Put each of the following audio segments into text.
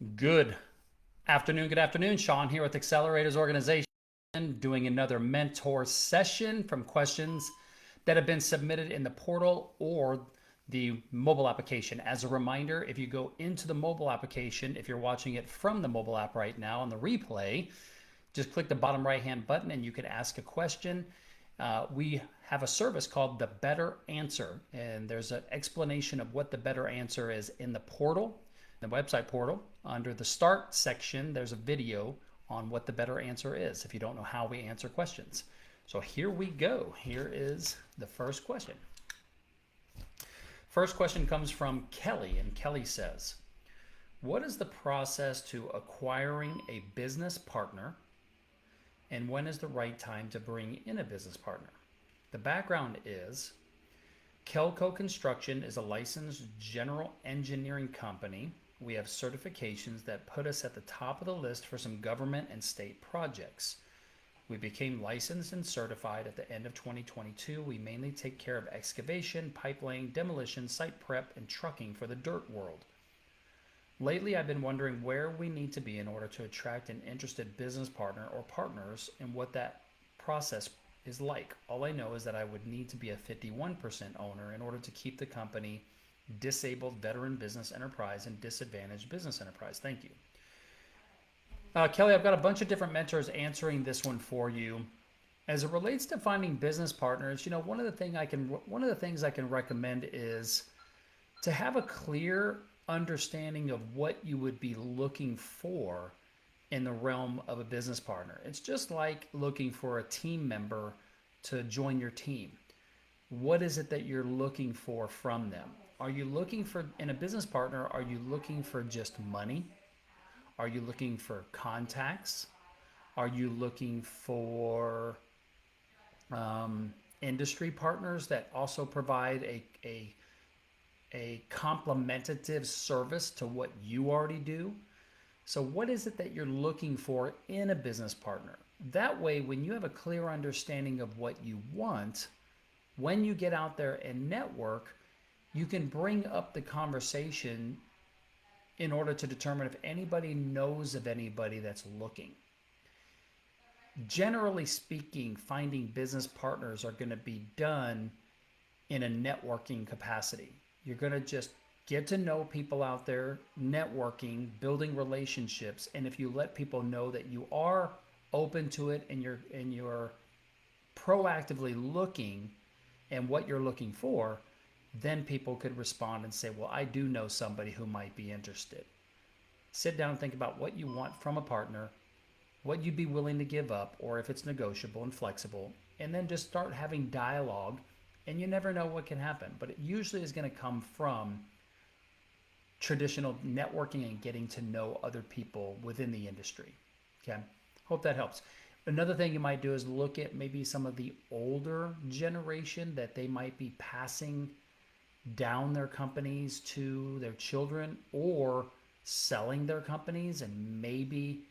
Good good afternoon. Shawn here with Accelerators Organization, doing another mentor session from questions that have been submitted in the portal or the mobile application. As a reminder, if you go into the mobile application, if you're watching it from the mobile app right now on the replay, just click the bottom right hand button and you can ask a question. We have a service called the Better Answer, and there's an explanation of what the Better Answer is in the portal, the website portal. Under the start section, there's a video on what the Better Answer is if you don't know how we answer questions. So here we go. Here is the first question. First question comes from Kelly, and Kelly says, what is the process to acquiring a business partner, and when is the right time to bring in a business partner? The background is Kelco Construction is a licensed general engineering company. We have certifications that put us at the top of the list for some government and state projects. We became licensed and certified at the end of 2022. We mainly take care of excavation, pipelaying, demolition, site prep, and trucking for the dirt world. Lately, I've been wondering where we need to be in order to attract an interested business partner or partners and what that process is like. All I know is that I would need to be a 51% owner in order to keep the company disabled veteran business enterprise and disadvantaged business enterprise. Thank you. Kelly, I've got a bunch of different mentors answering this one for you. As it relates to finding business partners, one of the things I can recommend is to have a clear understanding of what you would be looking for in the realm of a business partner. It's just like looking for a team member to join your team. What is it that you're looking for from them? Are you looking for, in a business partner, are you looking for just money? Are you looking for contacts? Are you looking for industry partners that also provide a complementative service to what you already do? So what is it that you're looking for in a business partner? That way, when you have a clear understanding of what you want, when you get out there and network, you can bring up the conversation in order to determine if anybody knows of anybody that's looking. Generally speaking, finding business partners are going to be done in a networking capacity. You're going to just get to know people out there, networking, building relationships, and if you let people know that you are open to it and you're proactively looking and what you're looking for, then people could respond and say, well, I do know somebody who might be interested. Sit down and think about what you want from a partner, what you'd be willing to give up, or if it's negotiable and flexible, and then just start having dialogue. And you never know what can happen, but it usually is going to come from traditional networking and getting to know other people within the industry. Okay, hope that helps. Another thing you might do is look at maybe some of the older generation that they might be passing down their companies to their children or selling their companies, and maybe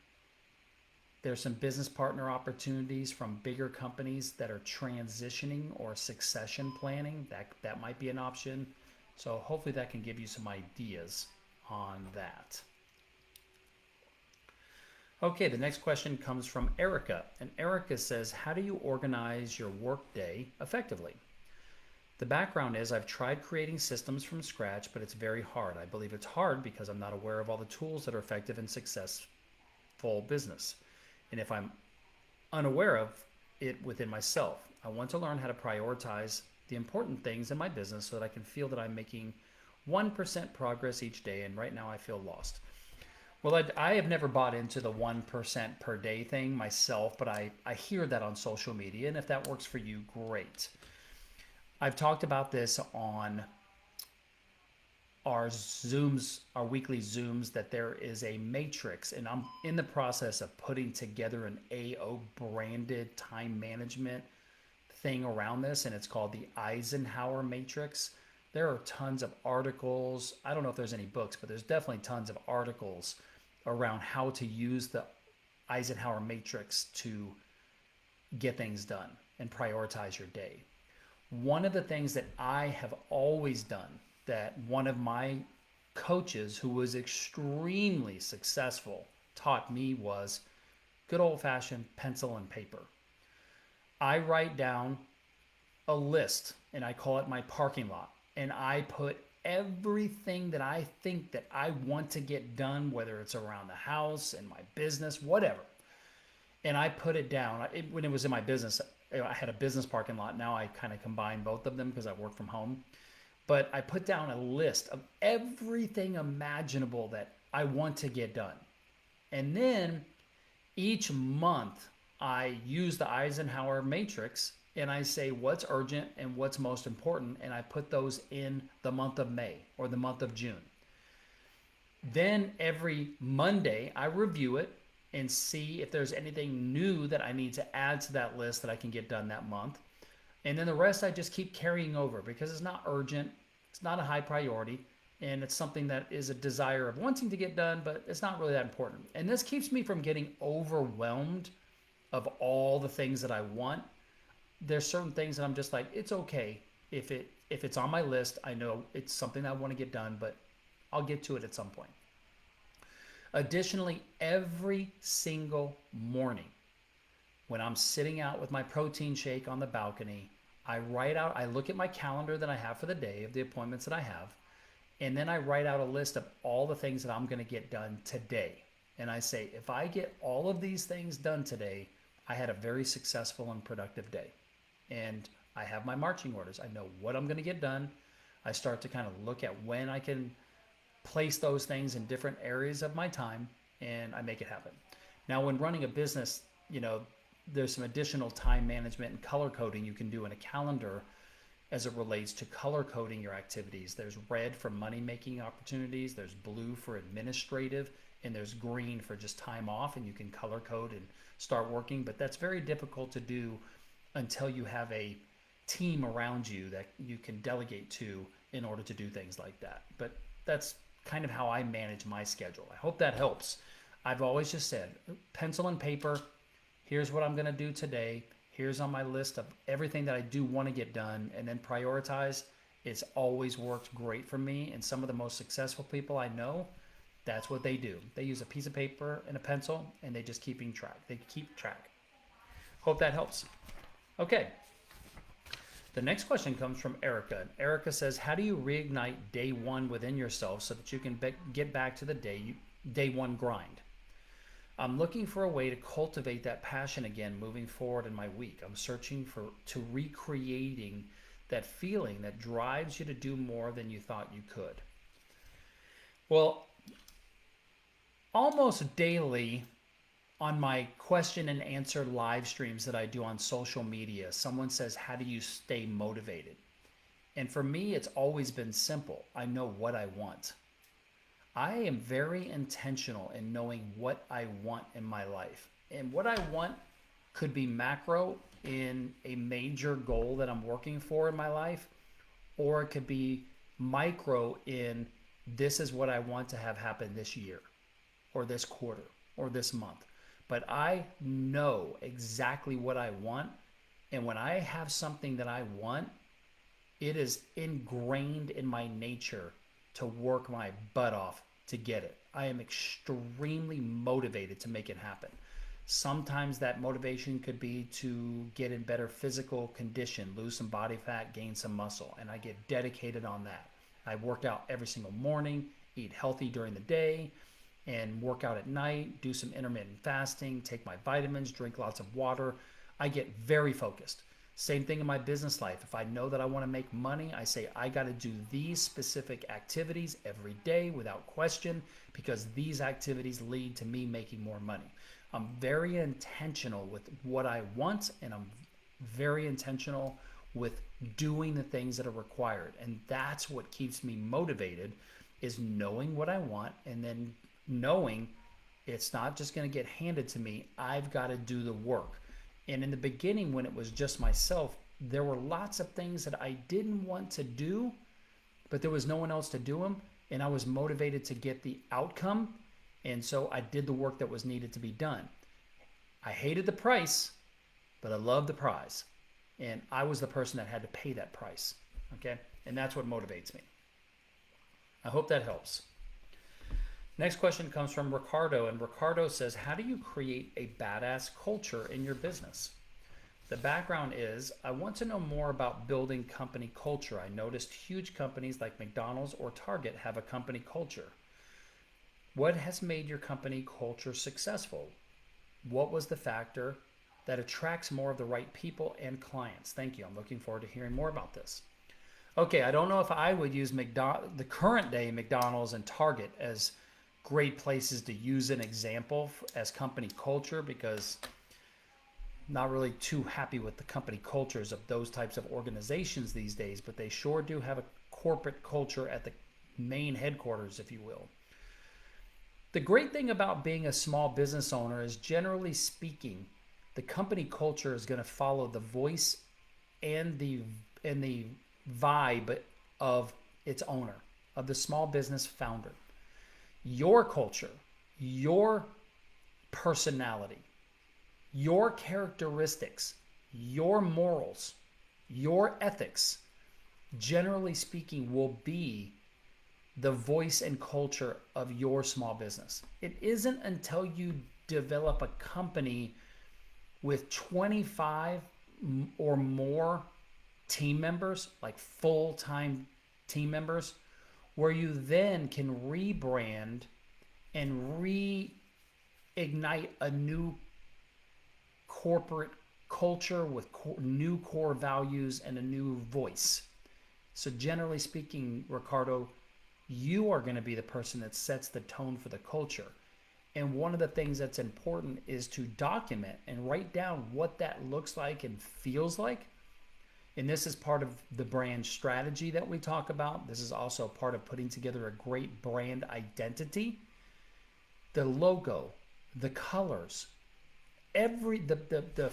there's some business partner opportunities from bigger companies that are transitioning or succession planning. That might be an option. So hopefully that can give you some ideas on that. Okay, the next question comes from Erica. And Erica says, how do you organize your workday effectively? The background is I've tried creating systems from scratch, but it's very hard. I believe it's hard because I'm not aware of all the tools that are effective in successful business. And if I'm unaware of it within myself, I want to learn how to prioritize the important things in my business so that I can feel that I'm making 1% progress each day. And right now I feel lost. Well, I have never bought into the 1% per day thing myself, but I hear that on social media. And if that works for you, great. I've talked about this on our Zooms, our weekly Zooms, that there is a matrix, and I'm in the process of putting together an AO branded time management thing around this, and it's called the Eisenhower Matrix. There are tons of articles. I don't know if there's any books, but there's definitely tons of articles around how to use the Eisenhower Matrix to get things done and prioritize your day. One of the things that I have always done, that one of my coaches who was extremely successful taught me was good old fashioned pencil and paper. I write down a list and I call it my parking lot. And I put everything that I think that I want to get done, whether it's around the house and my business, whatever. And I put it down. When it was in my business, I had a business parking lot. Now I kind of combine both of them because I work from home. But I put down a list of everything imaginable that I want to get done. And then each month, I use the Eisenhower matrix and I say what's urgent and what's most important. And I put those in the month of May or the month of June. Then every Monday, I review it and see if there's anything new that I need to add to that list that I can get done that month. And then the rest I just keep carrying over because it's not urgent, it's not a high priority, and it's something that is a desire of wanting to get done, but it's not really that important. And this keeps me from getting overwhelmed of all the things that I want. There's certain things that I'm just like, it's okay if it's on my list. I know it's something I want to get done, but I'll get to it at some point. Additionally, every single morning when I'm sitting out with my protein shake on the balcony, I look at my calendar that I have for the day of the appointments that I have, and then I write out a list of all the things that I'm going to get done today. And I say, if I get all of these things done today, I had a very successful and productive day. And I have my marching orders. I know what I'm going to get done. I start to kind of look at when I can place those things in different areas of my time, and I make it happen. Now, when running a business, there's some additional time management and color coding you can do in a calendar as it relates to color coding your activities. There's red for money-making opportunities, there's blue for administrative, and there's green for just time off, and you can color code and start working. But that's very difficult to do until you have a team around you that you can delegate to in order to do things like that. But that's kind of how I manage my schedule. I hope that helps. I've always just said, pencil and paper, here's what I'm going to do today. Here's on my list of everything that I do want to get done, and then prioritize. It's always worked great for me. And some of the most successful people I know, that's what they do. They use a piece of paper and a pencil, and they just keep track. They keep track. Hope that helps. Okay. The next question comes from Erica. Erica says, how do you reignite day one within yourself so that you can get back to the day one grind? I'm looking for a way to cultivate that passion again moving forward in my week. I'm searching to recreating that feeling that drives you to do more than you thought you could. Well, almost daily on my question and answer live streams that I do on social media, someone says, how do you stay motivated? And for me, it's always been simple. I know what I want. I am very intentional in knowing what I want in my life. And what I want could be macro in a major goal that I'm working for in my life, or it could be micro in this is what I want to have happen this year, or this quarter, or this month. But I know exactly what I want. And when I have something that I want, it is ingrained in my nature to work my butt off to get it. I am extremely motivated to make it happen. Sometimes that motivation could be to get in better physical condition, lose some body fat, gain some muscle, and I get dedicated on that. I work out every single morning, eat healthy during the day, and work out at night, do some intermittent fasting, take my vitamins, drink lots of water. I get very focused. Same thing in my business life. If I know that I want to make money, I say I got to do these specific activities every day without question, because these activities lead to me making more money. I'm very intentional with what I want, and I'm very intentional with doing the things that are required. And that's what keeps me motivated, is knowing what I want, and then knowing it's not just going to get handed to me. I've got to do the work. And in the beginning, when it was just myself, there were lots of things that I didn't want to do, but there was no one else to do them. And I was motivated to get the outcome. And so I did the work that was needed to be done. I hated the price, but I loved the prize. And I was the person that had to pay that price. Okay. And that's what motivates me. I hope that helps. Next question comes from Ricardo, and Ricardo says, how do you create a badass culture in your business? The background is, I want to know more about building company culture. I noticed huge companies like McDonald's or Target have a company culture. What has made your company culture successful? What was the factor that attracts more of the right people and clients? Thank you. I'm looking forward to hearing more about this. Okay, I don't know if I would use the current day McDonald's and Target as great places to use an example as company culture, because I'm not really too happy with the company cultures of those types of organizations these days, but they sure do have a corporate culture at the main headquarters, if you will. The great thing about being a small business owner is, generally speaking, the company culture is going to follow the voice and the vibe of its owner, of the small business founder. Your culture, your personality, your characteristics, your morals, your ethics, generally speaking, will be the voice and culture of your small business. It isn't until you develop a company with 25 or more team members, like full-time team members, where you then can rebrand and reignite a new corporate culture with new core values and a new voice. So generally speaking, Ricardo, you are going to be the person that sets the tone for the culture. And one of the things that's important is to document and write down what that looks like and feels like. And this is part of the brand strategy that we talk about. This is also part of putting together a great brand identity. The logo, the colors, the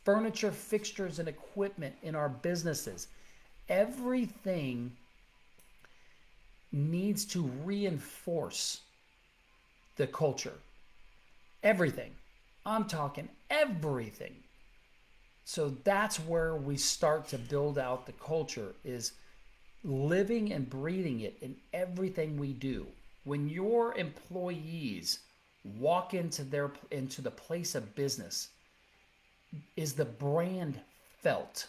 furniture, fixtures, and equipment in our businesses, everything needs to reinforce the culture. Everything. I'm talking everything. So that's where we start to build out the culture, is living and breathing it in everything we do. When your employees walk into the place of business, is the brand felt?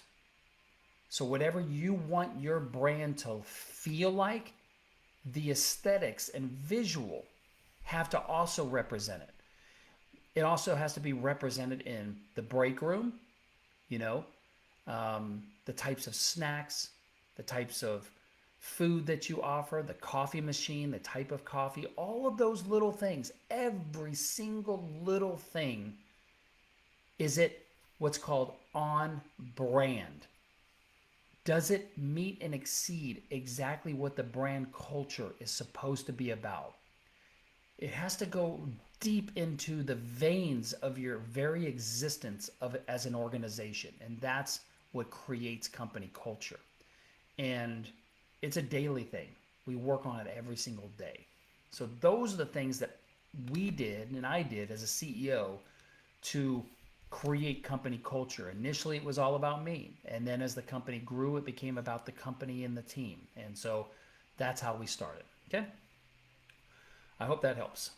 So whatever you want your brand to feel like, the aesthetics and visual have to also represent it. It also has to be represented in the break room, the types of snacks, the types of food that you offer, the coffee machine, the type of coffee, all of those little things, every single little thing, is it what's called on brand? Does it meet and exceed exactly what the brand culture is supposed to be about? It has to go deep into the veins of your very existence as an organization. And that's what creates company culture. And it's a daily thing. We work on it every single day. So those are the things that we did, and I did as a CEO, to create company culture. Initially, it was all about me. And then as the company grew, it became about the company and the team. And so that's how we started. Okay? I hope that helps.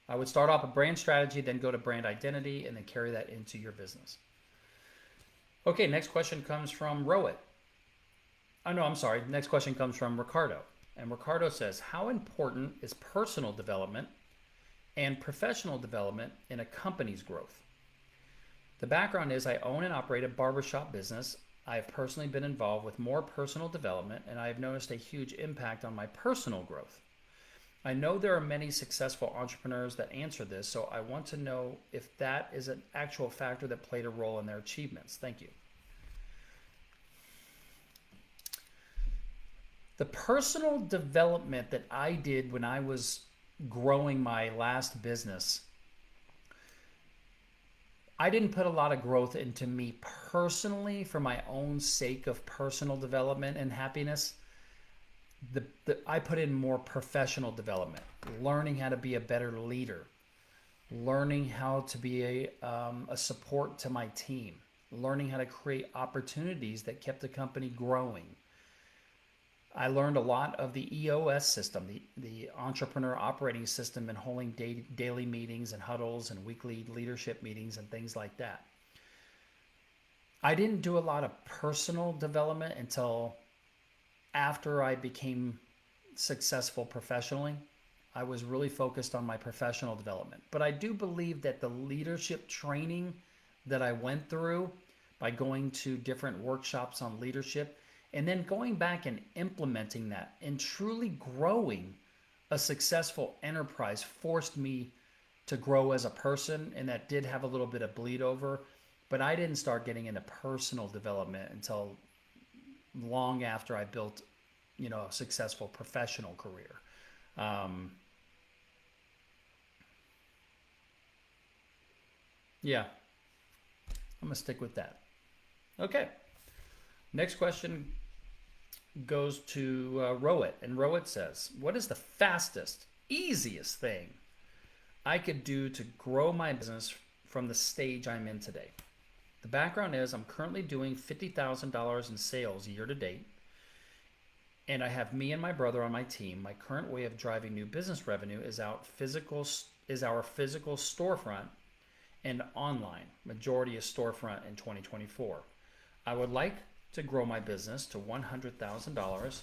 I would start off with brand strategy, then go to brand identity, and then carry that into your business. Okay, next question comes from Rowett. Next question comes from Ricardo. And Ricardo says, how important is personal development and professional development in a company's growth? The background is, I own and operate a barbershop business. I have personally been involved with more personal development, and I have noticed a huge impact on my personal growth. I know there are many successful entrepreneurs that answer this, so I want to know if that is an actual factor that played a role in their achievements. Thank you. The personal development that I did when I was growing my last business, I didn't put a lot of growth into me personally for my own sake of personal development and happiness. I put in more professional development, learning how to be a better leader, learning how to be a support to my team, learning how to create opportunities that kept the company growing. I learned a lot of the EOS system, the entrepreneur operating system, and holding daily meetings and huddles and weekly leadership meetings and things like that. I didn't do a lot of personal development until after I became successful professionally. I was really focused on my professional development. But I do believe that the leadership training that I went through by going to different workshops on leadership and then going back and implementing that and truly growing a successful enterprise forced me to grow as a person. And that did have a little bit of bleed over, but I didn't start getting into personal development until long after I built, a successful professional career. Yeah, I'm going to stick with that. Okay. Next question goes to Rowit. And Rowit says, what is the fastest, easiest thing I could do to grow my business from the stage I'm in today? The background is I'm currently doing $50,000 in sales year to date. And I have me and my brother on my team. My current way of driving new business revenue is our physical storefront and online. Majority is storefront in 2024. I would like to grow my business to $100,000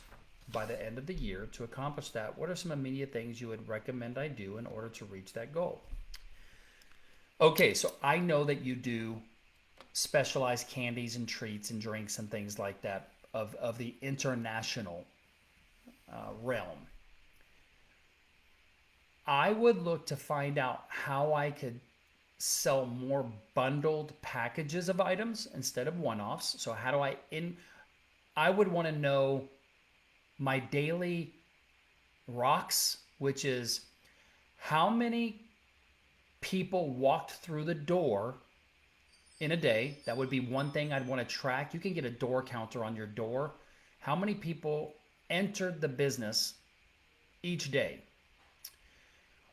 by the end of the year. To accomplish that, what are some immediate things you would recommend I do in order to reach that goal? Okay, so I know that you do specialized candies and treats and drinks and things like that of the international realm. I would look to find out how I could sell more bundled packages of items instead of one-offs. So how do I would want to know my daily rocks, which is how many people walked through the door in a day. That would be one thing I'd want to track. You can get a door counter on your door. How many people entered the business each day?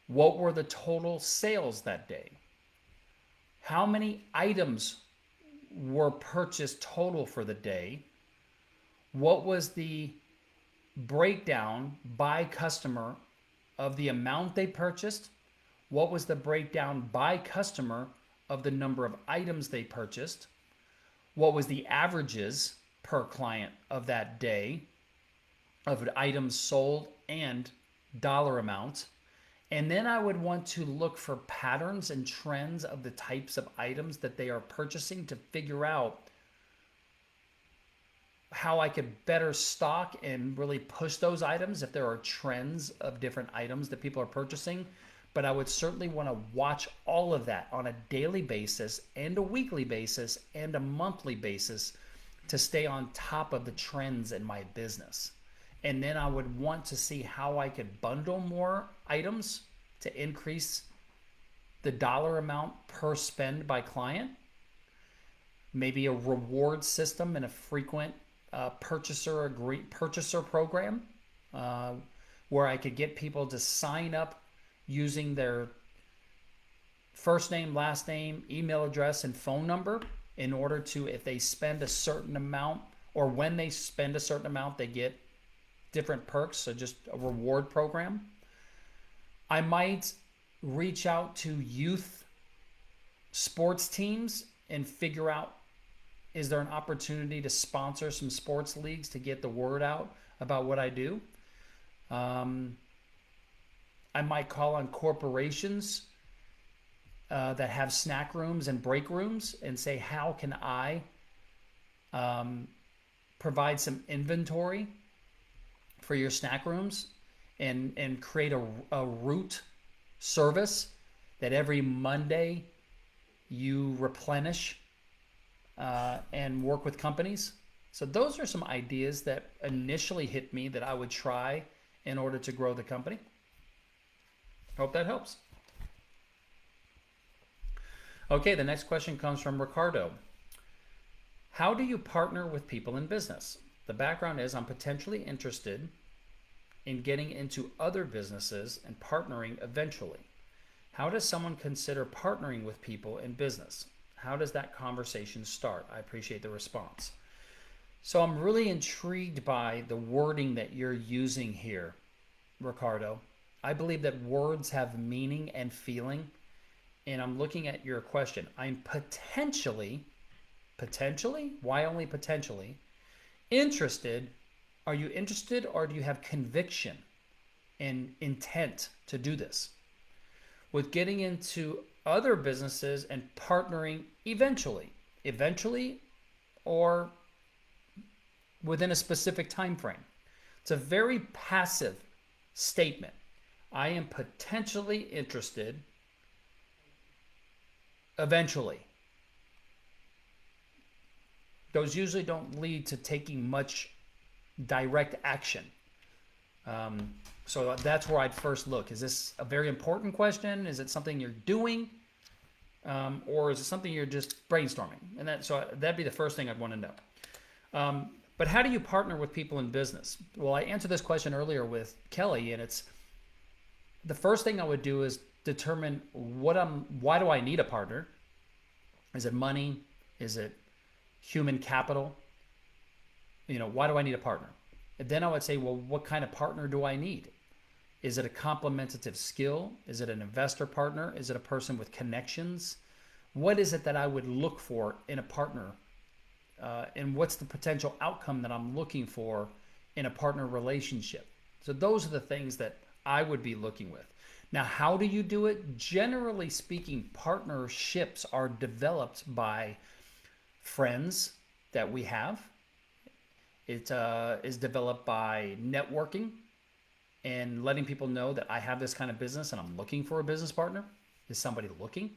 What were the total sales that day? How many items were purchased total for the day? What was the breakdown by customer of the amount they purchased? What was the breakdown by customer of the number of items they purchased? What was the averages per client of that day of items sold and dollar amount? And then I would want to look for patterns and trends of the types of items that they are purchasing to figure out how I could better stock and really push those items if there are trends of different items that people are purchasing. But I would certainly want to watch all of that on a daily basis and a weekly basis and a monthly basis to stay on top of the trends in my business. And then I would want to see how I could bundle more items to increase the dollar amount per spend by client. Maybe a reward system and a frequent purchaser program where I could get people to sign up using their first name, last name, email address, and phone number in order to, if they spend a certain amount or when they spend a certain amount, they get different perks. So just a reward program. I might reach out to youth sports teams and figure out, is there an opportunity to sponsor some sports leagues to get the word out about what I do? I might call on corporations that have snack rooms and break rooms and say, how can I provide some inventory for your snack rooms and create a route service that every Monday you replenish and work with companies. So those are some ideas that initially hit me that I would try in order to grow the company. Hope that helps. Okay, the next question comes from Ricardo. How do you partner with people in business? The background is I'm potentially interested in getting into other businesses and partnering eventually. How does someone consider partnering with people in business? How does that conversation start? I appreciate the response. So I'm really intrigued by the wording that you're using here, Ricardo. I believe that words have meaning and feeling. And I'm looking at your question. I'm potentially, why only potentially, interested. Are you interested or do you have conviction and intent to do this? With getting into other businesses and partnering eventually, or within a specific time frame. It's a very passive statement. I am potentially interested eventually. Those usually don't lead to taking much direct action. So that's where I'd first look. Is this a very important question? Is it something you're doing? Or is it something you're just brainstorming? And that'd be the first thing I'd want to know. But how do you partner with people in business? Well, I answered this question earlier with Kelly, and it's the first thing I would do is determine why do I need a partner? Is it money? Is it human capital? Why do I need a partner? And then I would say, well, what kind of partner do I need? Is it a complementative skill? Is it an investor partner? Is it a person with connections? What is it that I would look for in a partner? And what's the potential outcome that I'm looking for in a partner relationship? So those are the things that I would be looking with. Now, how do you do it? Generally speaking, partnerships are developed by friends that we have. It is developed by networking and letting people know that I have this kind of business and I'm looking for a business partner. Is somebody looking?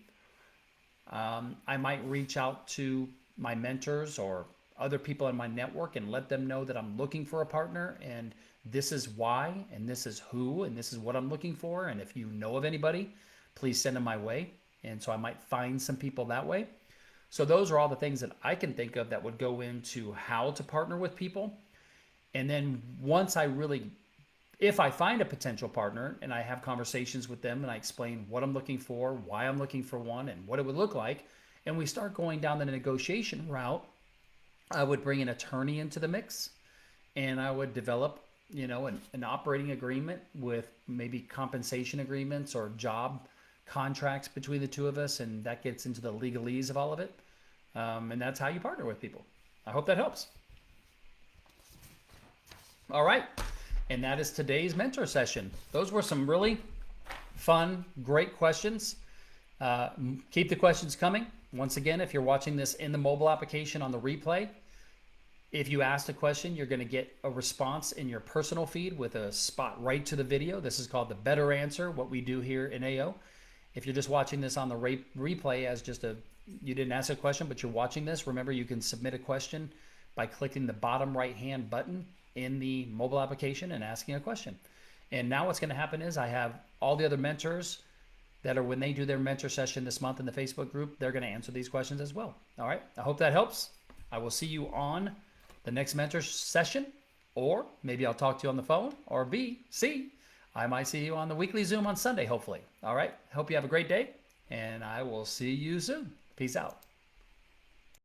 I might reach out to my mentors or other people in my network and let them know that I'm looking for a partner and this is why and this is who and this is what I'm looking for. And if you know of anybody, please send them my way. And so I might find some people that way. So those are all the things that I can think of that would go into how to partner with people. And then once if I find a potential partner and I have conversations with them and I explain what I'm looking for, why I'm looking for one, and what it would look like, and we start going down the negotiation route, I would bring an attorney into the mix and I would develop, an operating agreement with maybe compensation agreements or job contracts between the two of us, and that gets into the legalese of all of it. And that's how you partner with people. I hope that helps. All right. And that is today's mentor session. Those were some really fun, great questions. Keep the questions coming. Once again, if you're watching this in the mobile application on the replay, if you asked a question, you're going to get a response in your personal feed with a spot right to the video. This is called the better answer, what we do here in AO. If you're just watching this on the replay as you didn't ask a question, but you're watching this, remember you can submit a question by clicking the bottom right-hand button in the mobile application and asking a question. And now what's going to happen is I have all the other mentors that are, when they do their mentor session this month in the Facebook group, they're going to answer these questions as well. All right. I hope that helps. I will see you on the next mentor session, or maybe I'll talk to you on the phone, or I might see you on the weekly Zoom on Sunday, hopefully. All right. Hope you have a great day, and I will see you soon. Peace out.